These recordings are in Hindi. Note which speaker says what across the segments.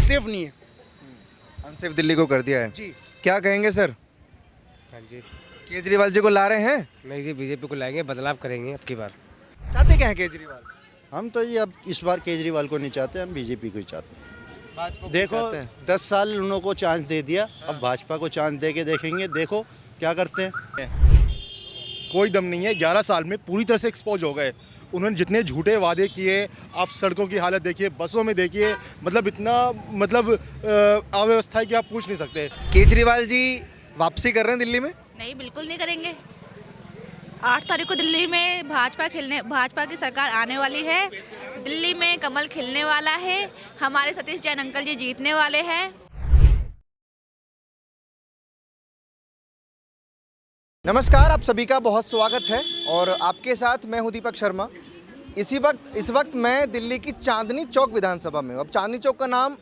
Speaker 1: कोई सेफ नहीं है।
Speaker 2: अनसेफ दिल्ली को कर दिया है
Speaker 1: जी।
Speaker 2: क्या कहेंगे सर?
Speaker 3: हाँ जी।
Speaker 2: केजरीवाल जी को ला रहे हैं?
Speaker 3: नहीं जी, बीजेपी को लाएंगे, बदलाव करेंगे अब की बार।
Speaker 2: चाहते क्या है केजरीवाल?
Speaker 4: हम तो ये अब इस बार केजरीवाल को नहीं चाहते, हम बीजेपी को ही चाहते हैं।
Speaker 2: भाजपा को
Speaker 4: देखो
Speaker 2: चाहते हैं?
Speaker 4: 10 साल उन को चांस दे दिया, अब भाजपा को चांस दे के देखेंगे, देखो क्या करते हैं।
Speaker 5: कोई दम नहीं है। 11 साल में पूरी तरह से एक्सपोज हो गए। उन्होंने जितने झूठे वादे किए, आप सड़कों की हालत देखिए, बसों में देखिए, मतलब इतना अव्यवस्था है कि आप पूछ नहीं सकते।
Speaker 2: केजरीवाल जी वापसी कर रहे हैं दिल्ली में?
Speaker 6: नहीं, बिल्कुल नहीं करेंगे। 8 तारीख को दिल्ली में भाजपा की सरकार आने वाली है। दिल्ली में कमल खिलने वाला है। हमारे सतीश जैन अंकल जी जीतने वाले हैं।
Speaker 2: नमस्कार, आप सभी का बहुत स्वागत है और आपके साथ मैं हूं दीपक शर्मा। इस वक्त मैं दिल्ली की चांदनी चौक विधानसभा में हूं। अब चांदनी चौक का नाम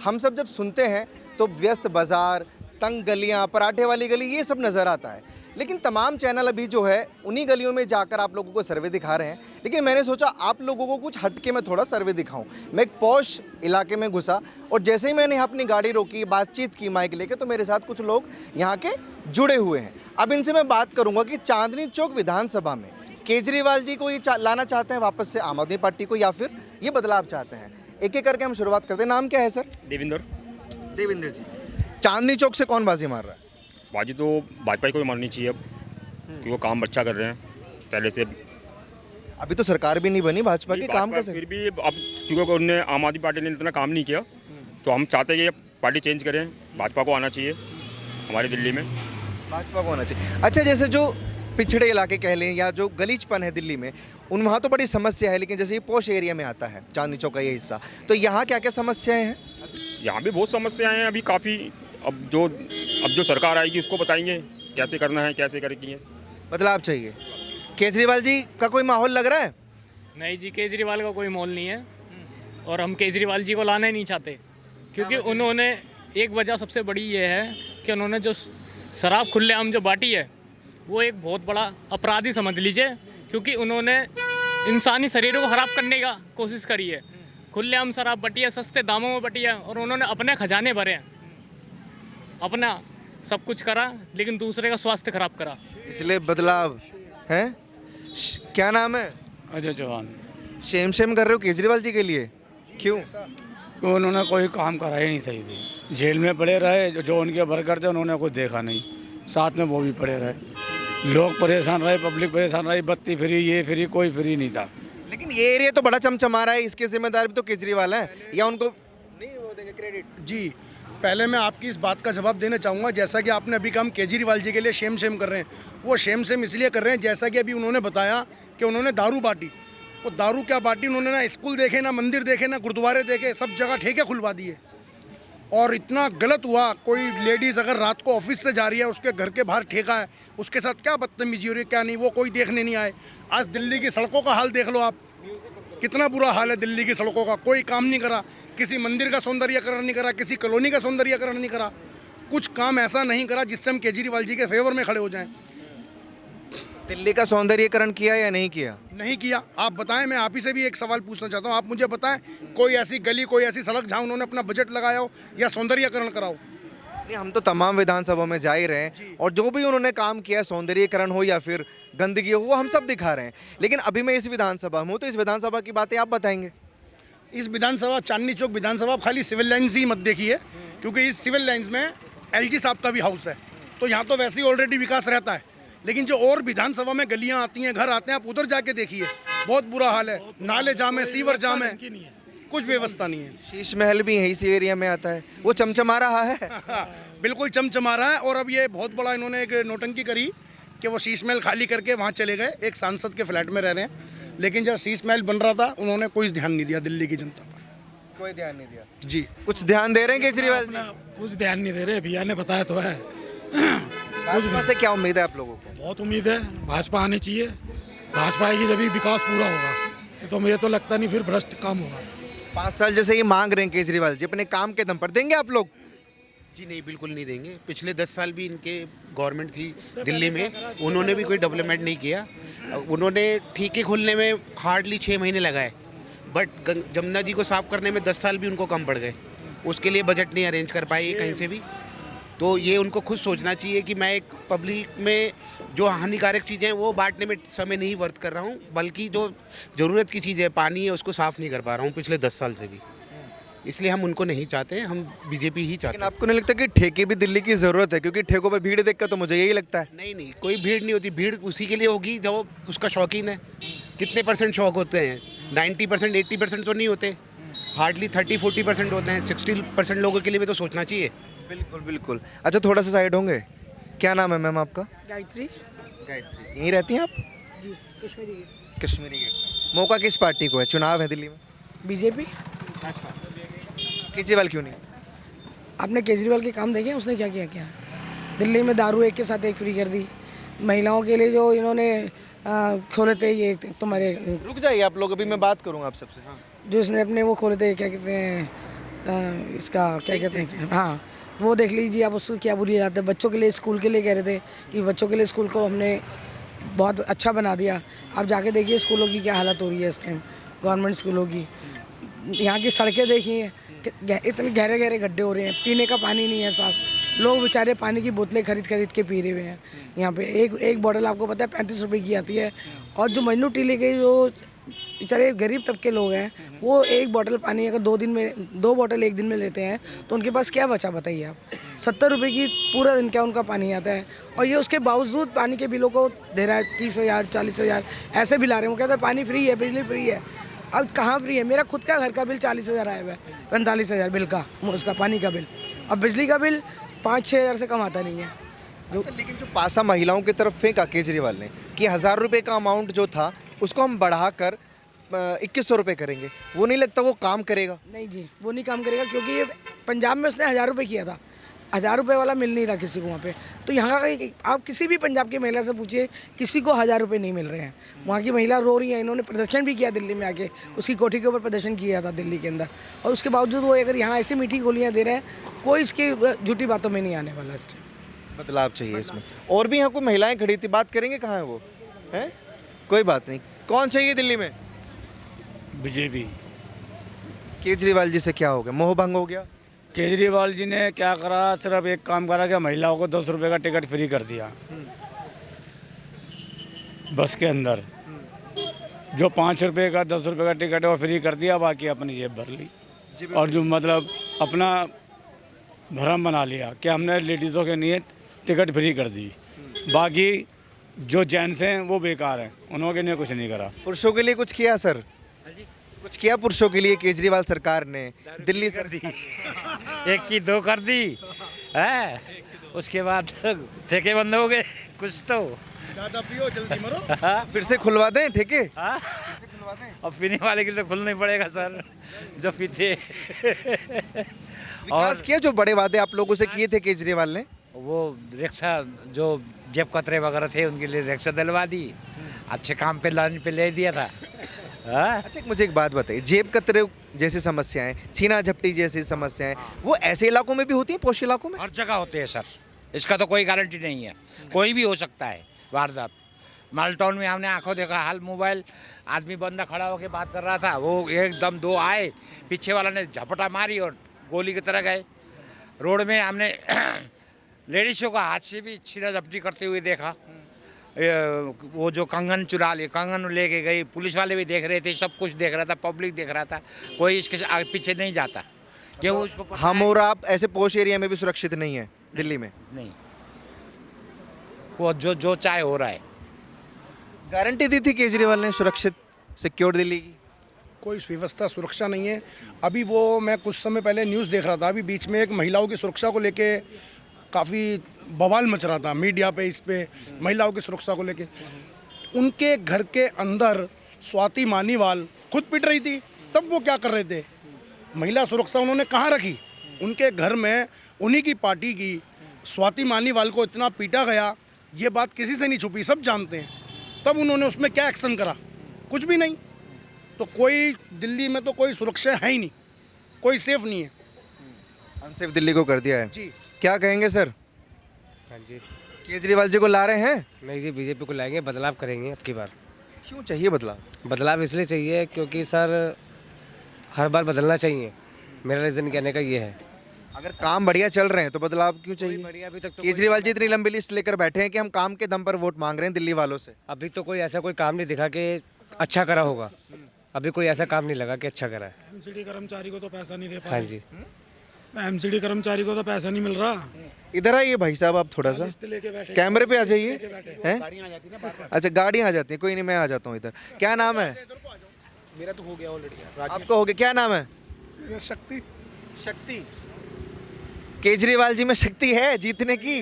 Speaker 2: हम सब जब सुनते हैं तो व्यस्त बाजार, तंग गलियां, पराठे वाली गली, ये सब नज़र आता है। लेकिन तमाम चैनल अभी जो है उन्हीं गलियों में जाकर आप लोगों को सर्वे दिखा रहे हैं। लेकिन मैंने सोचा आप लोगों को कुछ हटके में थोड़ा सर्वे दिखाऊं। मैं एक पॉश इलाके में घुसा और जैसे ही मैंने यहाँ अपनी गाड़ी रोकी, बातचीत की माइक लेके, तो मेरे साथ कुछ लोग यहाँ के जुड़े हुए हैं। अब इनसे मैं बात करूँगा कि चांदनी चौक विधानसभा में केजरीवाल जी को ये लाना चाहते हैं वापस से आम आदमी पार्टी को, या फिर ये बदलाव चाहते हैं। एक एक करके हम शुरुआत करते हैं। नाम क्या है सर? देविंदर जी। चांदनी चौक से कौन बाजी मार रहा है?
Speaker 7: बाजी तो भाजपा को ही मारनी चाहिए अब, क्योंकि वो काम अच्छा कर रहे हैं पहले से।
Speaker 2: अभी तो सरकार भी नहीं बनी भाजपा की, काम कैसे?
Speaker 7: फिर भी अब क्योंकि उन्होंने आम आदमी पार्टी ने इतना काम नहीं किया, तो हम चाहते हैं कि पार्टी चेंज करें, भाजपा को आना चाहिए हमारी दिल्ली में।
Speaker 2: भाजपा को होना चाहिए। अच्छा, जैसे जो पिछड़े इलाके कह लें या जो गलीचपन है दिल्ली में, वहाँ तो बड़ी समस्या है। लेकिन जैसे ये पोश एरिया में आता है चांदनी चौक का ये हिस्सा, तो यहाँ क्या क्या समस्याएं हैं?
Speaker 7: यहाँ भी बहुत समस्याएं हैं अभी काफ़ी। अब जो सरकार आएगी उसको बताएंगे कैसे करना है, कैसे करेगी।
Speaker 2: बदलाव चाहिए। केजरीवाल जी का कोई माहौल लग रहा है?
Speaker 8: नहीं जी, केजरीवाल का कोई माहौल नहीं है और हम केजरीवाल जी को लाना ही नहीं चाहते, क्योंकि उन्होंने एक वजह सबसे बड़ी ये है कि उन्होंने जो शराब खुलेआम जो बांटी है वो एक बहुत बड़ा अपराधी समझ लीजिए, क्योंकि उन्होंने इंसानी शरीरों को खराब करने का कोशिश करी है। खुलेआम शराब बटी है, सस्ते दामों में बटी है और उन्होंने अपने खजाने भरे हैं, अपना सब कुछ करा, लेकिन दूसरे का स्वास्थ्य खराब करा।
Speaker 2: इसलिए बदलाव है। क्या नाम है?
Speaker 9: अजय चौहान।
Speaker 2: शेम कर रहे हो केजरीवाल जी के लिए, क्यों?
Speaker 9: तो उन्होंने कोई काम करा ही नहीं सही से। जेल में पड़े रहे, जो उनके वर्कर थे उन्होंने कुछ देखा नहीं, साथ में वो भी पड़े रहे। लोग परेशान रहे, पब्लिक परेशान रही, बत्ती फ्री, ये फ्री, कोई फ्री नहीं था।
Speaker 2: लेकिन ये एरिया तो बड़ा चमचमा रहा है, इसके जिम्मेदार भी तो केजरीवाल है, या उनको नहीं वो देंगे क्रेडिट?
Speaker 1: जी, पहले मैं आपकी इस बात का जवाब देना चाहूँगा। जैसा कि आपने अभी कहा हम केजरीवाल जी के लिए शेम कर रहे हैं, वो शेम इसलिए कर रहे हैं, जैसा कि अभी उन्होंने बताया कि उन्होंने दारू बांटी। वो दारू क्या बांटी उन्होंने? ना स्कूल देखे, ना मंदिर देखे, ना गुरुद्वारे देखे, सब जगह ठेके खुलवा दिए। और इतना गलत हुआ, कोई लेडीज़ अगर रात को ऑफिस से जा रही है, उसके घर के बाहर ठेका है, उसके साथ क्या बदतमीजी हो रही है, क्या नहीं, वो कोई देखने नहीं आए। आज दिल्ली की सड़कों का हाल देख लो आप, कितना बुरा हाल है दिल्ली की सड़कों का। कोई काम नहीं करा, किसी मंदिर का सौंदर्यीकरण नहीं करा, किसी कॉलोनी का सौंदर्यीकरण नहीं करा, कुछ काम ऐसा नहीं करा जिससे हम केजरीवाल जी के फेवर में खड़े हो जाएं।
Speaker 2: दिल्ली का सौंदर्यीकरण किया या नहीं किया?
Speaker 1: नहीं किया। आप बताएं, मैं आप ही से भी एक सवाल पूछना चाहता हूं, आप मुझे बताएं कोई ऐसी गली, कोई ऐसी सड़क जहां उन्होंने अपना बजट लगाया हो या सौंदर्यीकरण कराओ।
Speaker 2: नहीं, हम तो तमाम विधानसभा में जा ही रहे हैं और जो भी उन्होंने काम किया, सौंदर्यीकरण हो या फिर गंदगी हो, वो हम सब दिखा रहे हैं। लेकिन अभी मैं इस विधानसभा में हूँ, तो इस विधानसभा की बातें आप बताएंगे।
Speaker 1: इस विधानसभा, चांदनी चौक विधानसभा, खाली सिविल लाइन्स ही मत देखिए, क्योंकि इस सिविल लाइन्स में LG साहब का भी हाउस है, तो यहाँ तो वैसे ही ऑलरेडी विकास रहता है। लेकिन जो और विधानसभा में गलियाँ आती हैं, घर आते हैं, आप उधर जाके देखिए, बहुत बुरा हाल है। नाले जाम है, सीवर जाम है, कुछ व्यवस्था नहीं है।
Speaker 2: शीश महल भी यही सी एरिया में आता है, वो चमचमा रहा है।
Speaker 1: बिल्कुल चमचमा रहा है। और अब ये बहुत बड़ा इन्होंने एक नौटंकी करी कि वो शीश महल खाली करके वहाँ चले गए, एक सांसद के फ्लैट में रह रहे हैं। लेकिन जब शीश महल बन रहा था, उन्होंने कोई ध्यान नहीं दिया दिल्ली की जनता पर,
Speaker 2: कोई ध्यान नहीं दिया।
Speaker 1: जी,
Speaker 2: कुछ ध्यान दे रहे हैं केजरीवाल जी?
Speaker 9: कुछ ध्यान नहीं दे रहे, भैया ने बताया तो है।
Speaker 2: भाजपा से क्या उम्मीद है आप लोगों को?
Speaker 9: बहुत उम्मीद है, भाजपा आनी चाहिए। भाजपा आएगी जब ही विकास पूरा होगा, ये तो मुझे तो लगता नहीं फिर भ्रष्ट काम होगा।
Speaker 2: 5 साल जैसे ये मांग रहे हैं केजरीवाल जी, अपने काम के दम पर देंगे आप लोग?
Speaker 10: जी नहीं, बिल्कुल नहीं देंगे। पिछले 10 साल भी इनके गवर्नमेंट थी दिल्ली में, उन्होंने भी कोई डेवलपमेंट नहीं किया। उन्होंने ठेके खोलने में हार्डली 6 महीने लगाए, बट जमुना जी को साफ करने में 10 साल भी उनको कम पड़ गए। उसके लिए बजट नहीं अरेंज कर पाए कहीं से भी। तो ये उनको खुद सोचना चाहिए कि मैं एक पब्लिक में जो हानिकारक चीज़ें हैं वो बांटने में समय नहीं वर्त कर रहा हूँ, बल्कि जो ज़रूरत की चीज़ है, पानी है, उसको साफ़ नहीं कर पा रहा हूँ पिछले 10 साल से भी। इसलिए हम उनको नहीं चाहते हैं, हम बीजेपी ही चाहते
Speaker 2: लेकिन
Speaker 10: हैं।
Speaker 2: आपको नहीं लगता कि ठेके भी दिल्ली की ज़रूरत है? क्योंकि ठेकों पर भीड़ देखकर तो मुझे यही लगता है।
Speaker 10: नहीं नहीं, कोई भीड़ नहीं होती। भीड़ उसी के लिए होगी जो उसका शौकीन है। कितने % शौक होते हैं? 90% 80% तो नहीं होते, हार्डली 30-40% होते हैं। 60% लोगों के लिए भी तो सोचना चाहिए।
Speaker 2: बिल्कुल बिल्कुल। अच्छा, थोड़ा सा साइड होंगे? क्या नाम है मैम आपका?
Speaker 11: गायत्री।
Speaker 2: गायत्री, यहीं रहती हैं आप?
Speaker 11: जी, कश्मीरी गेट।
Speaker 2: कश्मीरी गेट। मौका किस पार्टी को है? चुनाव है दिल्ली में।
Speaker 11: बीजेपी।
Speaker 2: केजरीवाल क्यों नहीं?
Speaker 11: आपने केजरीवाल के काम देखे हैं? उसने क्या किया? क्या दिल्ली में दारू एक के साथ एक फ्री कर दी। महिलाओं के लिए जो इन्होंने खोले थे ये तुम्हारे,
Speaker 2: रुक जाइए आप लोग, अभी मैं बात करूंगा आप सबसे। हाँ।
Speaker 11: जो इसने अपने वो खोले थे, क्या कहते हैं इसका, क्या कहते हैं, हाँ वो देख लीजिए आप। उसको क्या बुरी जाते हैं? बच्चों के लिए, स्कूल के लिए कह रहे थे कि बच्चों के लिए स्कूल को हमने बहुत अच्छा बना दिया। अब जाके देखिए स्कूलों की क्या हालत हो रही है इस टाइम, गवर्नमेंट स्कूलों की। यहाँ की सड़कें देखिए, इतने गहरे गहरे गड्ढे हो रहे हैं, पीने का पानी नहीं है साफ। लोग बेचारे पानी की बोतलें खरीद के पी रहे हुए हैं। यहाँ पे एक बॉटल आपको पता है 35 रुपए की आती है। और जो मजनू टीले के जो बेचारे गरीब तबके लोग हैं, वो एक बॉटल पानी अगर 2 बॉटल एक दिन में लेते हैं तो उनके पास क्या बचा बताइए आप? 70 रुपये की पूरा दिन क्या उनका पानी आता है। और ये उसके बावजूद पानी के बिलों को दे रहा है 30,000 40,000 ऐसे बिल आ रहे हैं। वो कहते हैं पानी फ्री है, बिजली फ्री है। अब कहाँ फ्री है? मेरा खुद का घर का बिल 40,000 आया हुआ है, 45,000 बिल का, उसका पानी का बिल। अब बिजली का बिल 5-6 हज़ार से कम आता नहीं है।
Speaker 2: अच्छा, लेकिन जो पासा महिलाओं की तरफ फेंका केजरीवाल ने कि 1,000 रुपये का अमाउंट जो था उसको हम बढ़ाकर 2,100 रुपये करेंगे, वो नहीं लगता वो काम करेगा?
Speaker 11: नहीं जी, वो नहीं काम करेगा, क्योंकि ये पंजाब में उसने 1,000 रुपये किया था। 1,000 रुपये वाला मिल नहीं रहा किसी को वहाँ पे। तो यहाँ का आप किसी भी पंजाब की महिला से पूछिए, किसी को 1,000 रुपये नहीं मिल रहे हैं। वहाँ की महिला रो रही है। इन्होंने प्रदर्शन भी किया दिल्ली में आके, उसकी कोठी के ऊपर प्रदर्शन किया था दिल्ली के अंदर। और उसके बावजूद वो अगर यहाँ ऐसी मीठी गोलियाँ दे रहे हैं, कोई इसकी झूठी बातों में नहीं आने वाला इस टाइम।
Speaker 2: बदलाव चाहिए इसमें। और भी यहाँ कोई महिलाएं खड़ी थी, बात करेंगे, कहाँ है वो? हैं? कोई बात नहीं। कौन चाहिए दिल्ली में?
Speaker 9: बीजेपी।
Speaker 2: केजरीवाल जी से क्या हो गया? मोह भंग हो गया?
Speaker 9: केजरीवाल जी ने क्या करा? सिर्फ एक काम करा कि महिलाओं को 10 रुपये का टिकट फ्री कर दिया बस के अंदर। जो 5 रुपये का 10 रुपये का टिकट है वो फ्री कर दिया, बाकी अपनी जेब भर ली। और जो मतलब अपना भरम बना लिया कि हमने लेडीज़ों के लिए टिकट फ्री कर दी, बाकी जो जेंट्स हैं वो बेकार हैं, उन्होंने लिए कुछ नहीं करा।
Speaker 2: पुरुषों के लिए कुछ किया सर? कुछ किया पुरुषों के लिए केजरीवाल सरकार ने? दिल्ली
Speaker 12: कर दी, 1 की 2 कर दी है, उसके बाद ठेके बंद हो गए। कुछ तो
Speaker 1: ज़्यादा पियो जल्दी मरो।
Speaker 2: फिर से खुलवा दें ठेके?
Speaker 12: हाँ, अब पीने वाले के लिए तो खुलना ही पड़ेगा सर, जो पीते।
Speaker 2: विकास किया जो बड़े वादे आप लोगों से किए थे केजरीवाल ने?
Speaker 12: वो रिक्शा जो जेब कतरे वगैरह थे उनके लिए रिक्शा दिलवा दी, अच्छे काम पे लाने पे ले दिया था।
Speaker 2: अच्छा, मुझे एक बात बताइए, जेब कतरे जैसी समस्याएं, छीना झपटी जैसी समस्याएं, वो ऐसे इलाकों में भी होती हैं, पोश इलाकों में?
Speaker 12: हर जगह होते हैं सर, इसका तो कोई गारंटी नहीं है, कोई भी हो सकता है वारदात। मालटाउन में हमने आंखों देखा हाल, मोबाइल आदमी बंदा खड़ा होकर बात कर रहा था, वो एकदम 2 आए, पीछे वाला ने झपटा मारी और गोली की तरह गए। रोड में हमने लेडीज़ों का हाथ से भी छीना झपटी करते हुए देखा। वो जो कंगन चुरा लिए, कंगन लेके गई, पुलिस वाले भी देख रहे थे, सब कुछ देख रहा था, पब्लिक देख रहा था, कोई इसके आगे पीछे नहीं जाता कि वो उसको
Speaker 2: हम और आप ऐसे पोश एरिया में भी सुरक्षित नहीं है दिल्ली में?
Speaker 12: नहीं, वो जो चाहे हो रहा है।
Speaker 2: गारंटी दी थी केजरीवाल ने सुरक्षित सिक्योर दिल्ली की?
Speaker 1: कोई व्यवस्था सुरक्षा नहीं है। अभी वो मैं कुछ समय पहले न्यूज़ देख रहा था, अभी बीच में एक महिलाओं की सुरक्षा को लेके काफ़ी बवाल मच रहा था मीडिया पे, इस पे महिलाओं की सुरक्षा को लेके। उनके घर के अंदर स्वाति मानीवाल खुद पिट रही थी, तब वो क्या कर रहे थे? महिला सुरक्षा उन्होंने कहाँ रखी? उनके घर में उन्हीं की पार्टी की स्वाति मानीवाल को इतना पीटा गया, ये बात किसी से नहीं छुपी, सब जानते हैं। तब उन्होंने उसमें क्या एक्शन करा? कुछ भी नहीं। तो कोई दिल्ली में तो कोई सुरक्षा है ही नहीं, कोई सेफ नहीं है।
Speaker 2: अनसेफ दिल्ली को कर दिया है
Speaker 1: जी।
Speaker 2: क्या कहेंगे सर?
Speaker 3: हाँ जी।
Speaker 2: केजरीवाल जी को ला रहे हैं?
Speaker 3: नहीं जी, बीजेपी को लाएंगे, बदलाव करेंगे अब की बार।
Speaker 2: क्यों चाहिए बदलाव?
Speaker 3: बदलाव इसलिए चाहिए क्योंकि सर हर बार बदलना चाहिए, मेरा रीज़न कहने का ये है।
Speaker 2: अगर काम बढ़िया चल रहे हैं तो बदलाव क्यों चाहिए?
Speaker 3: बढ़िया अभी तक तो
Speaker 2: केजरीवाल जी इतनी लंबी लिस्ट लेकर बैठे हैं कि हम काम के दम पर वोट मांग रहे हैं दिल्ली वालों से।
Speaker 3: अभी तो कोई ऐसा कोई काम नहीं दिखा कि अच्छा करा होगा। अभी कोई ऐसा काम नहीं लगा कि अच्छा करा है।
Speaker 1: एमसीडी कर्मचारी को तो पैसा नहीं दे पा
Speaker 3: हाँ जी।
Speaker 1: एमसीडी कर्मचारी को तो पैसा नहीं मिल रहा।
Speaker 2: इधर आइए भाई साहब, आप थोड़ा सा कैमरे पे आ जाइए। हैं? अच्छा, गाड़ियाँ आ जाती हैं, कोई नहीं, मैं आ जाता हूँ इधर। क्या नाम है?
Speaker 1: मेरा तो हो गया ऑलरेडी।
Speaker 2: आपका हो गया, क्या नाम है?
Speaker 1: शक्ति।
Speaker 2: शक्ति। केजरीवाल जी में शक्ति है जीतने की?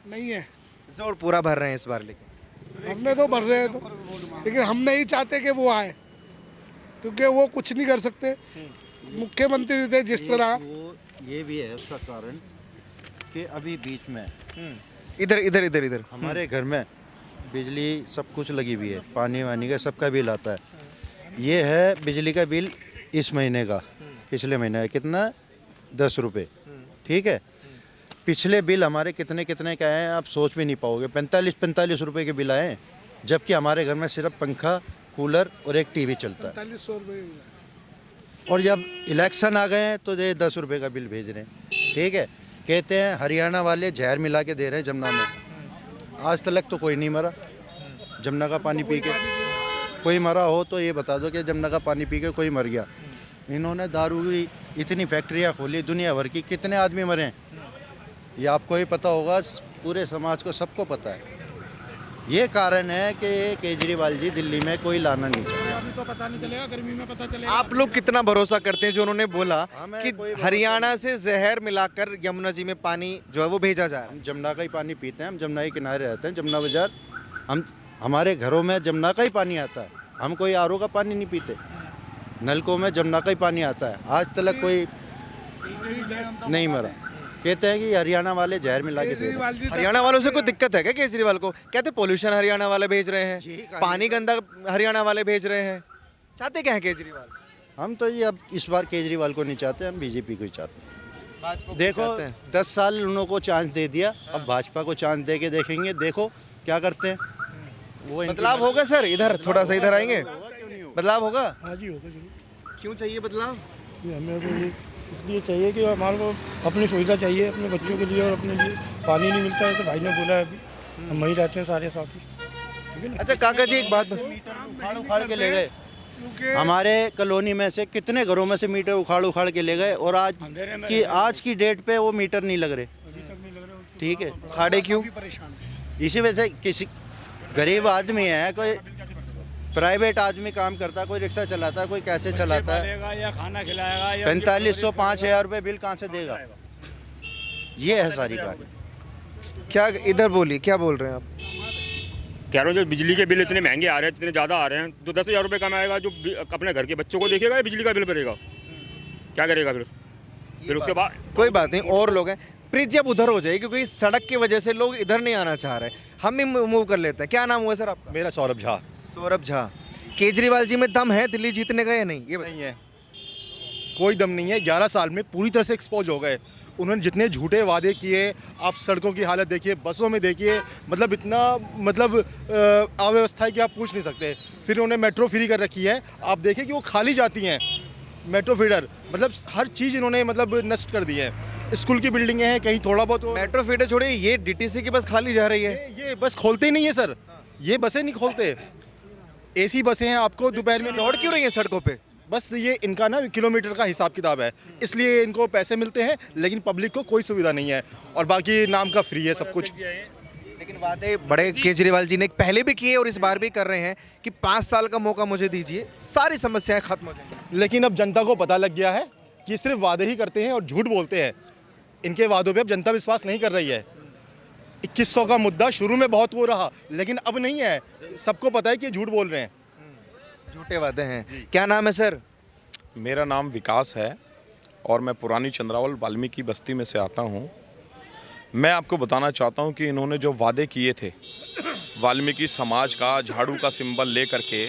Speaker 1: नहीं है।
Speaker 2: जोर पूरा भर रहे हैं इस बार, लेकिन
Speaker 1: हमने तो भर रहे हैं तो, लेकिन हम नहीं चाहते कि वो आए, क्योंकि वो कुछ नहीं कर सकते। मुख्यमंत्री थे जिस तरह,
Speaker 4: ये भी है उसका कारण कि अभी बीच में
Speaker 2: इधर इधर इधर इधर
Speaker 4: हमारे घर में बिजली सब कुछ लगी हुई है, पानी वानी का सबका बिल आता है। ये है बिजली का बिल इस महीने का, पिछले महीने का कितना, 10 रुपये, ठीक है। पिछले बिल हमारे कितने कितने का है आप सोच भी नहीं पाओगे, 45 रुपये के बिल आए, जबकि हमारे घर में सिर्फ पंखा, कूलर और एक टीवी चलता है।
Speaker 1: 4500 रुपये।
Speaker 4: और जब इलेक्शन आ गए हैं तो ये 10 रुपये का बिल भेज रहे हैं, ठीक है। कहते हैं हरियाणा वाले जहर मिला के दे रहे हैं जमुना में। आज तक तो कोई नहीं मरा जमुना का पानी पी के। कोई मरा हो तो ये बता दो कि जमुना का पानी पी के कोई मर गया। इन्होंने दारू की इतनी फैक्ट्रियाँ खोली दुनिया भर की, कितने आदमी मरे हैं ये आपको ही पता होगा, पूरे समाज को सबको पता है। ये कारण है कि केजरीवाल जी दिल्ली में कोई लाना नहीं चाहते।
Speaker 1: अभी तो पता नहीं चलेगा, गर्मी में पता चलेगा।
Speaker 2: आप लोग कितना भरोसा करते हैं जो उन्होंने बोला कि हरियाणा से जहर मिलाकर यमुना जी में पानी जो है वो भेजा जा रहा है?
Speaker 4: हम जमुना का ही पानी पीते हैं, हम जमुना के किनारे रहते हैं, जमुना बाजार। हम हमारे घरों में जमुना का ही पानी आता है, हम कोई आरओ का पानी नहीं पीते। नलकों में जमुना का ही पानी आता है, आज तक कोई नहीं मरा। कहते हैं कि हरियाणा वाले जहर मिला के दे रहे हैं।
Speaker 2: हरियाणा वालों से कोई दिक्कत है क्या केजरीवाल को? कहते पोल्यूशन हरियाणा वाले भेज रहे हैं, पानी गंदा हरियाणा वाले भेज रहे हैं, चाहते क्या है केजरीवाल?
Speaker 4: हम तो ये अब इस बार केजरीवाल को नहीं चाहते, हम बीजेपी को ही चाहते हैं। देखो 10 साल उन लोगों को चांस दे दिया, अब भाजपा को चांस दे के देखेंगे, देखो क्या करते हैं। वो
Speaker 2: बदलाव होगा सर? इधर थोड़ा सा इधर आएंगे, बदलाव होगा?
Speaker 1: हाँ जी होगा जरूर।
Speaker 2: क्यों चाहिए बदलाव?
Speaker 1: हमें को इसलिए चाहिए कि हमारे को अपनी सुविधा चाहिए, अपने बच्चों के लिए और अपने लिए। पानी नहीं मिलता है तो भाई ने बोला है, अभी हम वहीं रहते हैं सारे साथी।
Speaker 2: अच्छा काका जी, एक बात
Speaker 4: उखाड़ के ले गए हमारे कॉलोनी में से, कितने घरों में से मीटर उखाड़ के ले गए, और आज की डेट पे वो मीटर नहीं लग रहे, ठीक है।
Speaker 2: खाड़े क्यों?
Speaker 4: इसी वजह से किसी गरीब आदमी है, कोई प्राइवेट आदमी काम करता है, कोई रिक्शा चलाता है, कोई कैसे चलाता है,
Speaker 9: या खाना खिलाएगा या
Speaker 4: 4500 5000 रुपये बिल कहाँ से देगा? ये है सारी बात।
Speaker 2: क्या इधर बोलिए, क्या बोल रहे हैं आप?
Speaker 7: कह रहा हूँ जो बिजली के बिल इतने महंगे आ रहे हैं, इतने ज़्यादा आ रहे हैं, तो 10,000 रुपये कमाएगा जो अपने घर के बच्चों को देखेगा या बिजली का बिल भरेगा? क्या करेगा फिर उसके बाद?
Speaker 2: कोई बात नहीं, और लोग हैं। प्रीत जी अब उधर हो जाइए, क्योंकि सड़क की वजह से लोग इधर नहीं आना चाह रहे, हम भी मूव कर लेते हैं। क्या नाम हुआ सर आपका?
Speaker 5: मेरा सौरभ झा।
Speaker 2: सौरभ झा। केजरीवाल जी में दम है दिल्ली जीतने का या नहीं? ये
Speaker 5: नहीं है, कोई दम नहीं है। 11 साल में पूरी तरह से एक्सपोज हो गए। उन्होंने जितने झूठे वादे किए, आप सड़कों की हालत देखिए, बसों में देखिए, मतलब इतना अव्यवस्था है कि आप पूछ नहीं सकते। फिर उन्होंने मेट्रो फ्री कर रखी है, आप देखिए कि वो खाली जाती हैं मेट्रो फीडर, मतलब हर चीज़ इन्होंने नष्ट कर दी है। स्कूल की बिल्डिंगें हैं, कहीं थोड़ा बहुत
Speaker 2: मेट्रो फीडर छोड़िए, ये डीटीसी की बस खाली जा रही है।
Speaker 5: ये बस खोलते ही नहीं है सर, ये बसें नहीं खोलते। एसी बसें हैं, आपको दोपहर में
Speaker 2: दौड़ क्यों रही है सड़कों पे?
Speaker 5: बस ये इनका ना किलोमीटर का हिसाब किताब है, इसलिए इनको पैसे मिलते हैं, लेकिन पब्लिक को कोई सुविधा नहीं है, और बाकी नाम का फ्री है सब कुछ।
Speaker 2: लेकिन वादे बड़े केजरीवाल जी ने पहले भी किए और इस बार भी कर रहे हैं कि 5 साल का मौका मुझे दीजिए, सारी समस्याएं खत्म हो जाएंगी।
Speaker 5: लेकिन अब जनता को पता लग गया है कि सिर्फ वादे ही करते हैं और झूठ बोलते हैं। इनके वादों पे अब जनता विश्वास नहीं कर रही है। 2100 का मुद्दा शुरू में बहुत वो रहा, लेकिन अब नहीं है, सबको पता है कि झूठ बोल रहे हैं,
Speaker 2: झूठे वादे हैं। क्या नाम है सर?
Speaker 13: मेरा नाम विकास है और मैं पुरानी चंद्रावल वाल्मीकि बस्ती में से आता हूँ। मैं आपको बताना चाहता हूँ कि इन्होंने जो वादे किए थे वाल्मीकि समाज का झाड़ू का सिंबल ले करके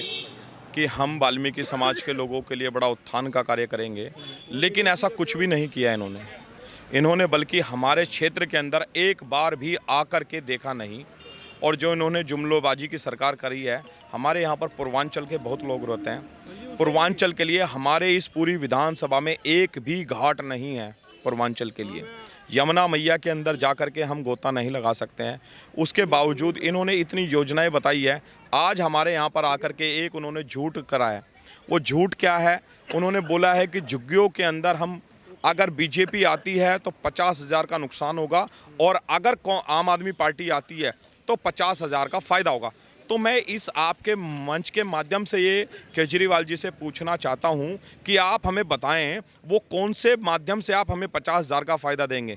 Speaker 13: कि हम वाल्मीकि समाज के लोगों के लिए बड़ा उत्थान का कार्य करेंगे, लेकिन ऐसा कुछ भी नहीं किया इन्होंने बल्कि हमारे क्षेत्र के अंदर एक बार भी आकर के देखा नहीं। और जो इन्होंने जुमलोबाजी की सरकार करी है, हमारे यहाँ पर पूर्वांचल के बहुत लोग रहते हैं, पूर्वांचल के लिए हमारे इस पूरी विधानसभा में एक भी घाट नहीं है पूर्वांचल के लिए। यमुना मैया के अंदर जा कर के हम गोता नहीं लगा सकते हैं। उसके बावजूद इन्होंने इतनी योजनाएं बताई है। आज हमारे यहाँ पर आकर के एक उन्होंने झूठ कराया। वो झूठ क्या है? उन्होंने बोला है कि झुग्गियों के अंदर हम अगर बीजेपी आती है तो 50,000 का नुकसान होगा और अगर आम आदमी पार्टी आती है तो 50,000 का फ़ायदा होगा। तो मैं इस आपके मंच के माध्यम से ये केजरीवाल जी से पूछना चाहता हूँ कि आप हमें बताएं वो कौन से माध्यम से आप हमें 50,000 का फ़ायदा देंगे,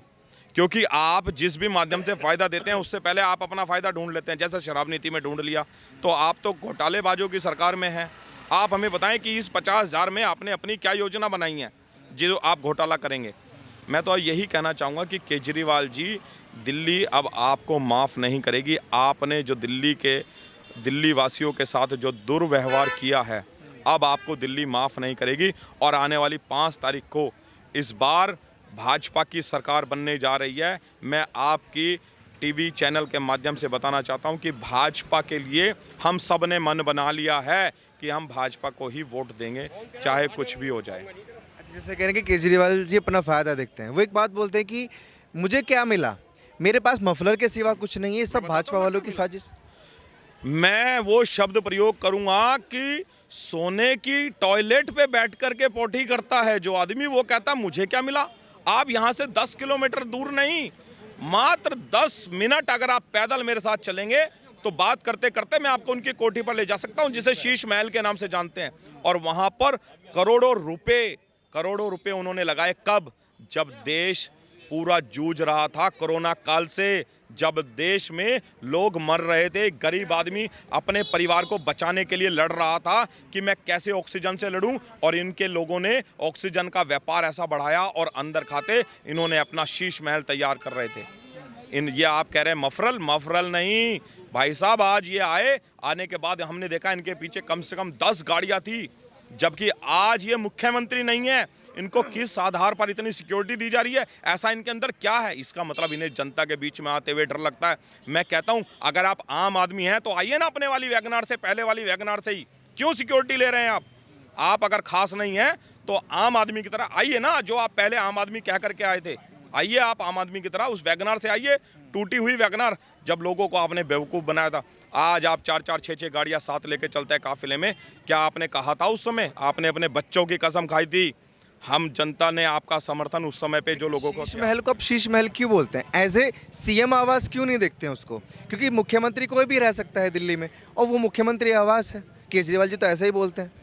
Speaker 13: क्योंकि आप जिस भी माध्यम से फ़ायदा देते हैं उससे पहले आप अपना फ़ायदा ढूंढ लेते हैं। जैसे शराब नीति में ढूंढ लिया, तो आप तो घोटालेबाजों की सरकार में हैं। आप हमें बताएं कि इस 50,000 में आपने अपनी क्या योजना बनाई है जो आप घोटाला करेंगे। मैं तो यही कहना चाहूँगा कि केजरीवाल जी, दिल्ली अब आपको माफ़ नहीं करेगी। आपने जो दिल्ली वासियों के साथ जो दुर्व्यवहार किया है, अब आपको दिल्ली माफ़ नहीं करेगी। और आने वाली 5 तारीख को इस बार भाजपा की सरकार बनने जा रही है। मैं आपकी टीवी चैनल के माध्यम से बताना चाहता हूं कि भाजपा के लिए हम सब ने मन बना लिया है कि हम भाजपा को ही वोट देंगे, चाहे कुछ भी हो जाए।
Speaker 2: जैसे कह रहे हैं कि केजरीवाल जी अपना फ़ायदा देखते हैं, वो एक बात बोलते हैं कि मुझे क्या मिला, मेरे पास मफलर के सिवा कुछ नहीं है, सब भाजपा वालों की साजिश।
Speaker 13: मैं वो शब्द प्रयोग करूंगा कि सोने की टॉयलेट पे बैठ करके पोटी करता है जो आदमी, वो कहता मुझे क्या मिला। आप यहाँ से 10 किलोमीटर दूर नहीं, मात्र 10 मिनट अगर आप पैदल मेरे साथ चलेंगे तो बात करते करते मैं आपको उनकी कोठी पर ले जा सकता हूँ, जिसे शीश महल के नाम से जानते हैं। और वहाँ पर करोड़ों रुपए उन्होंने लगाए। कब? जब देश पूरा जूझ रहा था कोरोना काल से, जब देश में लोग मर रहे थे, गरीब आदमी अपने परिवार को बचाने के लिए लड़ रहा था कि मैं कैसे ऑक्सीजन से लड़ूं, और इनके लोगों ने ऑक्सीजन का व्यापार ऐसा बढ़ाया और अंदर खाते इन्होंने अपना शीश महल तैयार कर रहे थे। ये आप कह रहे हैं मफरल नहीं भाई साहब। आज ये आने के बाद हमने देखा इनके पीछे कम से कम 10 गाड़ियां थी, जबकि आज ये मुख्यमंत्री नहीं है। इनको किस आधार पर इतनी सिक्योरिटी दी जा रही है? ऐसा इनके अंदर क्या है? इसका मतलब इन्हें जनता के बीच में आते हुए डर लगता है। मैं कहता हूं अगर आप आम आदमी हैं तो आइए ना अपने वाली वैगनार से, पहले वाली वैगनार से ही क्यों सिक्योरिटी ले रहे हैं आप अगर खास नहीं है तो आम आदमी की तरह आइए ना, जो आप पहले आम आदमी कह करके आए थे। आइए आप आम आदमी की तरह उस वैगनार से आइए, टूटी हुई वैगनार, जब लोगों को आपने बेवकूफ़ बनाया था। आज आप 4-4, 6-6 गाड़ियाँ साथ लेके चलते हैं काफिले में। क्या आपने कहा था उस समय? आपने अपने बच्चों की कसम खाई थी। हम जनता ने आपका समर्थन उस समय पे जो लोगों को
Speaker 2: शीश महल को अब शीश महल क्यों बोलते हैं? एज ए सीएम आवास क्यों नहीं देखते हैं उसको? क्योंकि मुख्यमंत्री कोई भी रह सकता है दिल्ली में और वो मुख्यमंत्री आवास है। केजरीवाल जी तो ऐसा ही बोलते हैं।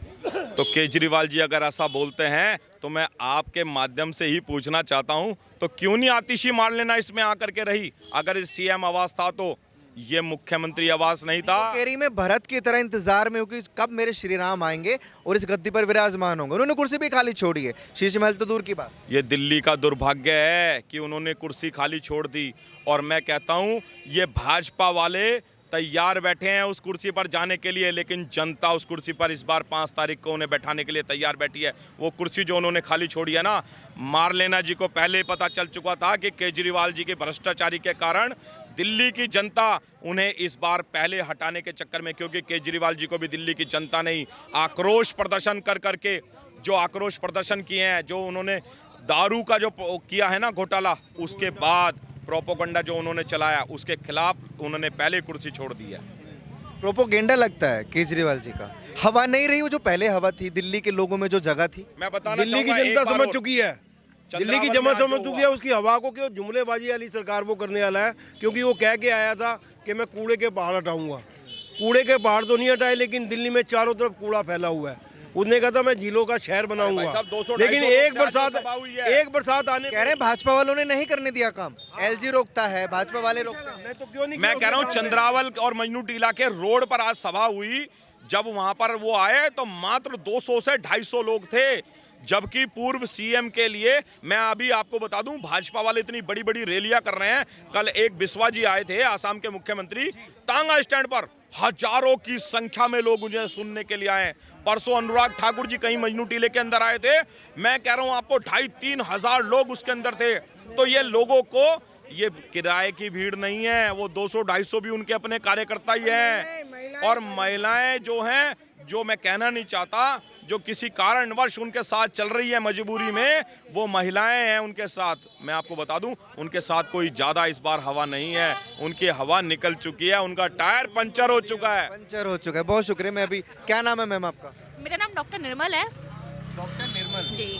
Speaker 13: तो केजरीवाल जी अगर ऐसा बोलते हैं तो मैं आपके माध्यम से ही पूछना चाहता हूं, तो क्यों नहीं आतिशी मार लेना इसमें आकर के रही? अगर इस सीएम आवास था तो ये मुख्यमंत्री आवास नहीं था।
Speaker 2: केरी में भरत की तरह इंतजार में हूँ कि कब मेरे श्री राम आएंगे और इस गद्दी पर विराजमान होंगे। उन्होंने कुर्सी भी खाली छोड़ी है, शीश महल तो दूर की बात।
Speaker 13: ये दिल्ली का दुर्भाग्य है कि उन्होंने कुर्सी खाली छोड़ दी। और मैं कहता हूं ये भाजपा वाले तैयार बैठे हैं उस कुर्सी पर जाने के लिए, लेकिन जनता उस कुर्सी पर इस बार 5 तारीख को उन्हें बैठाने के लिए तैयार बैठी है। वो कुर्सी जो उन्होंने खाली छोड़ी है ना, मारलेना जी को पहले ही पता चल चुका था कि केजरीवाल जी के भ्रष्टाचारी के कारण दिल्ली की जनता उन्हें इस बार पहले हटाने के चक्कर में, क्योंकि केजरीवाल जी को भी दिल्ली की जनता ने आक्रोश प्रदर्शन कर करके जो आक्रोश प्रदर्शन किए हैं, जो उन्होंने दारू का जो किया है ना घोटाला, उसके बाद प्रोपोगंडा जो उन्होंने चलाया उसके खिलाफ उन्होंने पहले कुर्सी छोड़ दी है।
Speaker 2: प्रोपोगेंडा लगता है केजरीवाल जी का। हवा नहीं रही वो जो पहले हवा थी दिल्ली के लोगों में, जो जगह थी।
Speaker 13: मैं बताना
Speaker 1: दिल्ली की जनता समझ चुकी है, दिल्ली की जनता समझ चुकी है उसकी हवा को, कि जुमलेबाजी वाली सरकार वो करने वाला है। क्योंकि वो कह के आया था कि मैं कूड़े के पहाड़ हटाऊंगा। कूड़े के पहाड़ तो नहीं हटाए, लेकिन दिल्ली में चारों तरफ कूड़ा फैला हुआ है। उसने कहा था मैं झीलों का शहर बनाऊंगा, लेकिन एक बरसात आने
Speaker 2: कह रहे हैं भाजपा वालों ने नहीं करने दिया काम। एलजी रोकता है, भाजपा वाले रोकते हैं।
Speaker 1: तो क्यों नहीं?
Speaker 13: मैं कह रहा हूँ चंद्रावल और मजनू टीला के रोड पर आज सभा हुई, जब वहां पर वो आए तो मात्र 200 से 250 लोग थे, जबकि पूर्व सीएम के लिए मैं अभी आपको बता दूं भाजपा वाले इतनी बड़ी बड़ी रैलियां कर रहे हैं। कल एक बिस्वा जी आए थे, आसाम के मुख्यमंत्री, तांगा स्टैंड पर हजारों की संख्या में लोग उन्हें सुनने के लिए आए। परसों अनुराग ठाकुर जी कहीं मजनू टीले के अंदर आए थे, मैं कह रहा हूं आपको 2,500-3 हजार लोग उसके अंदर थे। तो ये लोगों को, ये किराए की भीड़ नहीं है, वो 200-250 भी उनके अपने कार्यकर्ता ही हैं। और महिलाएं जो हैं, जो मैं कहना नहीं चाहता, जो किसी कारणवश उनके साथ चल रही है मजबूरी में, वो महिलाएं हैं उनके साथ। मैं आपको बता दूं, उनके साथ कोई ज़्यादा इस बार हवा नहीं है, उनकी हवा निकल चुकी है, उनका टायर पंचर हो चुका है।
Speaker 2: पंचर हो चुका है। बहुत शुक्रिया। मैं अभी, क्या नाम है मैम आपका?
Speaker 6: मेरा नाम डॉक्टर निर्मल है।
Speaker 2: डॉक्टर निर्मल
Speaker 6: जी।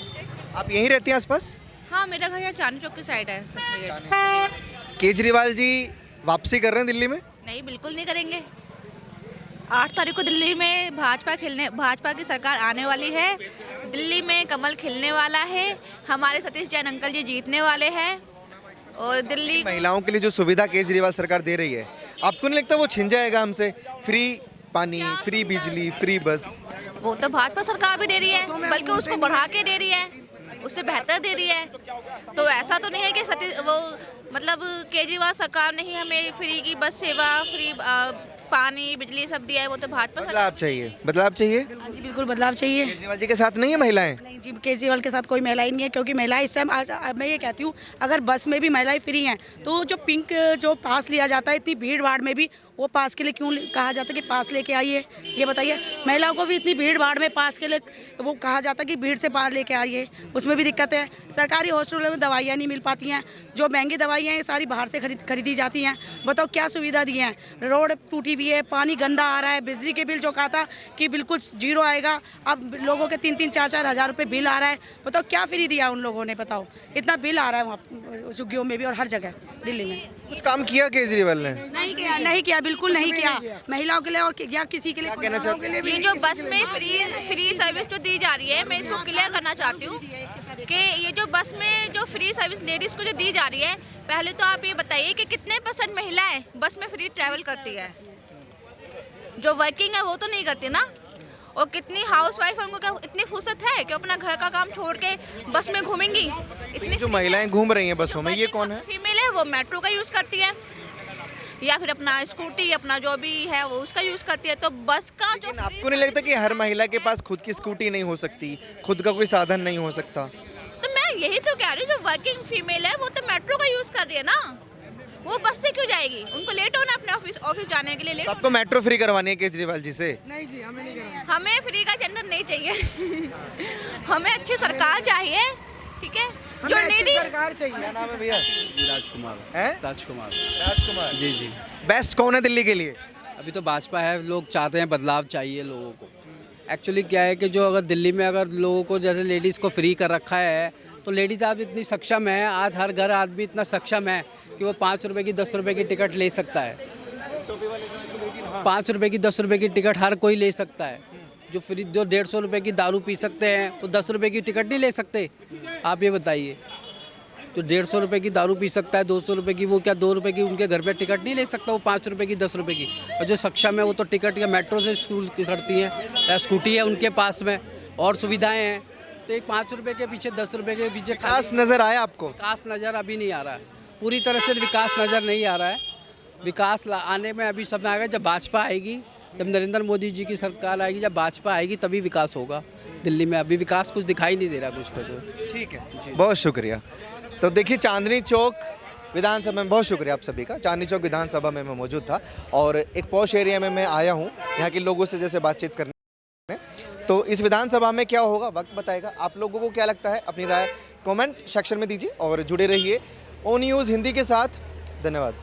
Speaker 2: आप यहीं रहती हैं आसपास?
Speaker 6: हाँ, मेरा घर यहाँ चांदनी चौक की साइड है। 10 मिनट।
Speaker 2: केजरीवाल जी वापसी कर रहे हैं दिल्ली में?
Speaker 6: नहीं, बिल्कुल नहीं करेंगे। 8 तारीख को दिल्ली में भाजपा की सरकार आने वाली है। दिल्ली में कमल खिलने वाला है। हमारे सतीश जैन अंकल जी जीतने वाले हैं। और दिल्ली
Speaker 2: महिलाओं के लिए जो सुविधा केजरीवाल सरकार दे रही है, आपको नहीं लगता वो छिन जाएगा हमसे? फ्री पानी, फ्री बिजली, फ्री बस।
Speaker 6: वो तो भाजपा सरकार भी दे रही है, बल्कि उसको बढ़ा के दे रही है, उससे बेहतर दे रही है। तो ऐसा तो नहीं है कि केजरीवाल सरकार ने ही हमें फ्री की बस सेवा, फ्री पानी, बिजली सब दिया है। वो तो भाजपा सरकार।
Speaker 2: बदलाव चाहिए, बदलाव चाहिए।
Speaker 11: हाँ जी, बिल्कुल बदलाव चाहिए।
Speaker 2: केजरीवाल जी के साथ नहीं है महिलाएं?
Speaker 11: नहीं जी, केजरीवाल के साथ कोई महिलाएं नहीं है, क्योंकि महिलाएं इस टाइम मैं ये कहती हूँ, अगर बस में भी महिलाएं फ्री हैं तो जो पिंक जो पास लिया जाता है, इतनी भीड़ भाड़ में भी वो पास के लिए क्यों कहा जाता है कि पास लेके आइए? ये बताइए। महिलाओं को भी इतनी भीड़ भाड़ में पास के लिए वो कहा जाता है कि भीड़ से पार लेके आइए, उसमें भी दिक्कत है। सरकारी हॉस्पिटलों में दवाइयाँ नहीं मिल पाती हैं, जो महंगी दवाइयाँ हैं सारी बाहर से खरीदी जाती हैं। बताओ क्या सुविधा दी है? रोड टूटी हुई है, पानी गंदा आ रहा है, बिजली के बिल जो कहा था कि बिल्कुल जीरो आएगा, अब लोगों के 3-3, 4-4 हज़ार रुपये बिल आ रहा है। बताओ क्या फ्री दिया उन लोगों ने? बताओ, इतना बिल आ रहा है वहाँ झुग्गियों में भी और हर जगह दिल्ली में।
Speaker 2: कुछ काम किया केजरीवाल ने?
Speaker 11: नहीं किया, बिल्कुल नहीं किया। महिलाओं के लिए और या किसी के लिए
Speaker 2: कहना चाहते हैं?
Speaker 6: ये जो बस में फ्री सर्विस जो दी जा रही है, मैं इसको क्लियर करना चाहती हूँ कि ये जो बस में जो फ्री सर्विस लेडीज़ को जो दी जा रही है, पहले तो आप ये बताइए कि कितने % महिलाएं बस में फ्री ट्रैवल करती है? जो वर्किंग है वो तो नहीं करती ना। और कितनी हाउसवाइफ है, उनको क्या इतनी फुर्सत है कि अपना घर का काम छोड़ के बस में घूमेंगी? इतनी
Speaker 2: जो महिलाएं घूम रही हैं बसों में, ये कौन है?
Speaker 6: फीमेल है, वो मेट्रो का यूज़ करती है या फिर अपना स्कूटी, अपना जो भी है वो उसका यूज़ करती है। तो बस का जो
Speaker 2: आपको नहीं लगता कि हर महिला के पास खुद की स्कूटी नहीं हो सकती, खुद का कोई साधन नहीं हो सकता?
Speaker 6: तो मैं यही तो कह रही हूँ, जो वर्किंग फीमेल है वो तो मेट्रो का यूज़ कर रही है ना, वो बस से क्यों जाएगी? उनको लेट होना अपने ऑफिस जाने के लिए लेट।
Speaker 2: आपको मेट्रो फ्री करवानी है केजरीवाल जी से?
Speaker 11: नहीं जी, हमें नहीं करवाना।
Speaker 6: हमें फ्री का टेंडर नहीं चाहिए। हमें अच्छी सरकार चाहिए, ठीक है? जो नीडी
Speaker 11: सरकार चाहिए।
Speaker 2: क्या नाम है भैया?
Speaker 14: राजकुमार।
Speaker 2: हैं?
Speaker 14: राजकुमार।
Speaker 2: जी जी। बेस्ट कौन है दिल्ली के लिए?
Speaker 14: अभी तो भाजपा है, लोग चाहते हैं बदलाव चाहिए लोगों को। एक्चुअली क्या है कि जो अगर दिल्ली में अगर लोगों को जैसे लेडीज़ को फ्री कर रखा है, तो लेडीज़ आज इतनी सक्षम है, आज हर घर आदमी इतना सक्षम है कि वो 5 रुपए की 10 रुपए की टिकट ले सकता है। 5 रुपए की 10 रुपए की टिकट हर कोई ले सकता है। जो 150 रुपए की दारू पी सकते हैं, वो 10 रुपए की टिकट नहीं ले सकते? आप ये बताइए। जो 150 रुपए की दारू पी सकता है, 200 रुपए की, वो क्या 2 रुपए की उनके घर पे टिकट नहीं ले सकता? वो 5 रुपए की 10 रुपए की। और जो सक्षम है वो तो टिकट या मेट्रो से स्कूल करती हैं, या स्कूटी है उनके पास में और सुविधाएँ हैं। तो 5 रुपए के पीछे 10 रुपए के पीछे
Speaker 2: विकास नजर आया आपको?
Speaker 14: विकास नज़र अभी नहीं आ रहा है, पूरी तरह से विकास नज़र नहीं आ रहा है। विकास आने में अभी समय आएगा, जब भाजपा आएगी, जब नरेंद्र मोदी जी की सरकार आएगी, जब भाजपा आएगी तभी विकास होगा दिल्ली में। अभी विकास कुछ दिखाई नहीं दे रहा कुछ का। जो
Speaker 2: ठीक है, बहुत शुक्रिया। तो देखिए, चांदनी चौक विधानसभा में, बहुत शुक्रिया आप सभी का। चांदनी चौक विधानसभा में मैं मौजूद था और एक पॉश एरिया में मैं आया हूँ यहाँ के लोगों से जैसे बातचीत करने। तो इस विधानसभा में क्या होगा वक्त बताएगा। आप लोगों को क्या लगता है, अपनी राय कमेंट सेक्शन में दीजिए और जुड़े रहिए ओ न्यूज़ हिंदी के साथ। धन्यवाद।